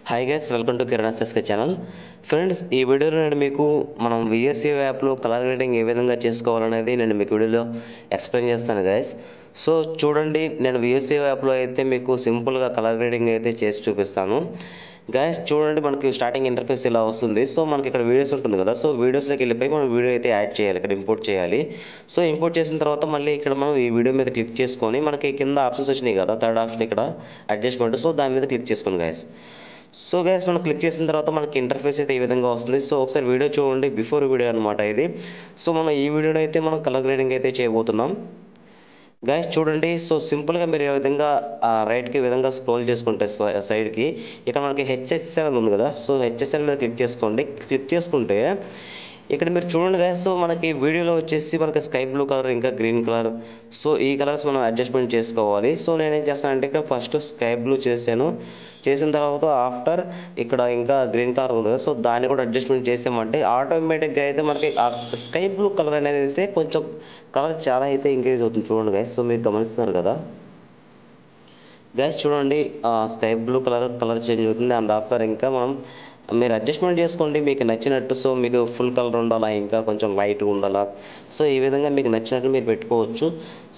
Hi guys, welcome to Kiran SSK channel. Friends, ఈ వీడియోలో నేను మీకు మనం విఎస్సీ యాప్లో కలర్ గ్రేడింగ్ ఏ విధంగా చేసుకోవాలనేది నేను మీకు వీడియోలో ఎక్స్ప్లెయిన్ చేస్తాను గైస్. సో చూడండి, నేను విఎస్సీ యాప్లో అయితే మీకు సింపుల్గా కలర్ గ్రేడింగ్ అయితే చేసి చూపిస్తాను గైస్. చూడండి, మనకి స్టార్టింగ్ ఇంటర్ఫేస్ ఇలా వస్తుంది. సో మనకి ఇక్కడ వీడియోస్ ఉంటుంది కదా, సో వీడియోస్లోకి వెళ్ళిపోయి మనం వీడియో అయితే యాడ్ చేయాలి, ఇక్కడ ఇంపోర్ట్ చేయాలి. సో ఇంపోర్ట్ చేసిన తర్వాత మళ్ళీ ఇక్కడ మనం ఈ వీడియో మీద క్లిక్ చేసుకొని మనకి కింద ఆప్షన్స్ వచ్చినాయి కదా, థర్డ్ ఆప్షన్ ఇక్కడ అడ్జస్ట్మెంట్, సో దాని మీద క్లిక్ చేసుకోండి గైస్. సో గైస్, మనం క్లిక్ చేసిన తర్వాత మనకి ఇంటర్ఫేస్ అయితే ఈ విధంగా వస్తుంది. సో ఒకసారి వీడియో చూడండి, బిఫోర్ వీడియో అనమాట ఇది. సో మనం ఈ వీడియోలో అయితే మనం కలర్ గ్రేడింగ్ అయితే చేయబోతున్నాం గైస్. చూడండి, సో సింపుల్గా మీరు ఏ విధంగా రైట్కి విధంగా స్క్రోల్ చేసుకుంటే సైడ్కి ఇక్కడ మనకి హెచ్ఎస్ఎల్ ఉంది కదా, సో హెచ్ఎస్ఎల్ మీద క్లిక్ చేసుకోండి. క్లిక్ చేసుకుంటే ఇక్కడ మీరు చూడండి గైస్, సో మనకి వీడియోలో వచ్చేసి మనకి స్కై బ్లూ కలర్ ఇంకా గ్రీన్ కలర్, సో ఈ కలర్స్ మనం అడ్జస్ట్మెంట్ చేసుకోవాలి. సో నేనేం చేస్తానంటే ఇక్కడ ఫస్ట్ స్కై బ్లూ చేసిన తర్వాత ఆఫ్టర్ ఇక్కడ ఇంకా గ్రీన్ కలర్ ఉంది కదా, సో దాన్ని కూడా అడ్జస్ట్మెంట్ చేసామంటే ఆటోమేటిక్గా అయితే మనకి ఆ స్కై బ్లూ కలర్ అనేది అయితే కొంచెం కలర్ చాలా అయితే ఇంక్రీజ్ అవుతుంది. చూడండి గైస్, సో మీరు గమనిస్తున్నారు కదా గైస్. చూడండి, స్కై బ్లూ కలర్ చేంజ్ అవుతుంది. అండ్ ఆఫ్టర్ ఇంకా మనం మీరు అడ్జస్ట్మెంట్ చేసుకోండి మీకు నచ్చినట్టు. సో మీకు ఫుల్ కలర్ ఉండాలా, ఇంకా కొంచెం లైట్గా ఉండాలా, సో ఈ విధంగా మీకు నచ్చినట్టు మీరు పెట్టుకోవచ్చు.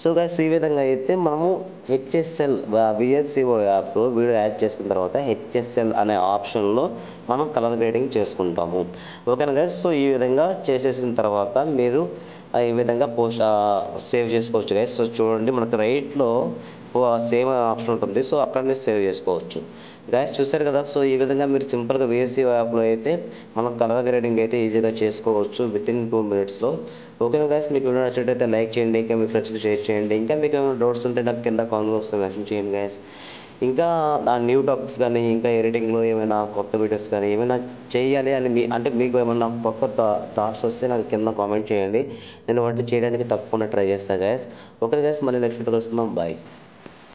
సో గైస్, ఈ విధంగా అయితే మనము హెచ్ఎస్ఎల్ విఎస్సిఓ యాప్ వీడియో యాడ్ చేసుకున్న తర్వాత హెచ్ఎస్ఎల్ అనే ఆప్షన్లో మనం కలర్ గ్రేడింగ్ చేసుకుంటాము. ఓకేనా గైస్. సో ఈ విధంగా చేసేసిన తర్వాత మీరు ఈ విధంగా సేవ్ చేసుకోవచ్చు గైస్. సో చూడండి, మనకు రైట్లో సేమ్ ఆప్షన్ ఉంటుంది, సో అక్కడ మీరు సేవ్ చేసుకోవచ్చు గైస్. చూసారు కదా, సో ఈ విధంగా మీరు సింపుల్గా విఎస్సీ యాప్లో అయితే మనం కలర్ గ్రేడింగ్ అయితే ఈజీగా చేసుకోవచ్చు వితిన్ 2 minutesలో. ఓకేనా గైస్, మీకు వీడియో నచ్చినట్టయితే లైక్ చేయండి, ఇంకా మీ ఫ్రెండ్స్కి షేర్ చేయండి. ఇంకా మీకు ఏమైనా డౌట్స్ ఉంటే నాకు కింద కామెంట్ బాక్స్లో మెన్షన్ చేయండి గైస్. ఇంకా న్యూ టాపిక్స్ కానీ ఇంకా ఎడిటింగ్లో ఏమైనా కొత్త వీడియోస్ కానీ ఏమైనా చేయాలి అని మీకు ఏమైనా కొత్త థాట్స్ వస్తే నాకు కింద కామెంట్ చేయండి. నేను వాటిని చేయడానికి తప్పకుండా ట్రై చేస్తాను గైస్. ఓకే గైస్, మళ్ళీ నెక్స్ట్ వీడియో కలుసుకుందాం. బాయ్.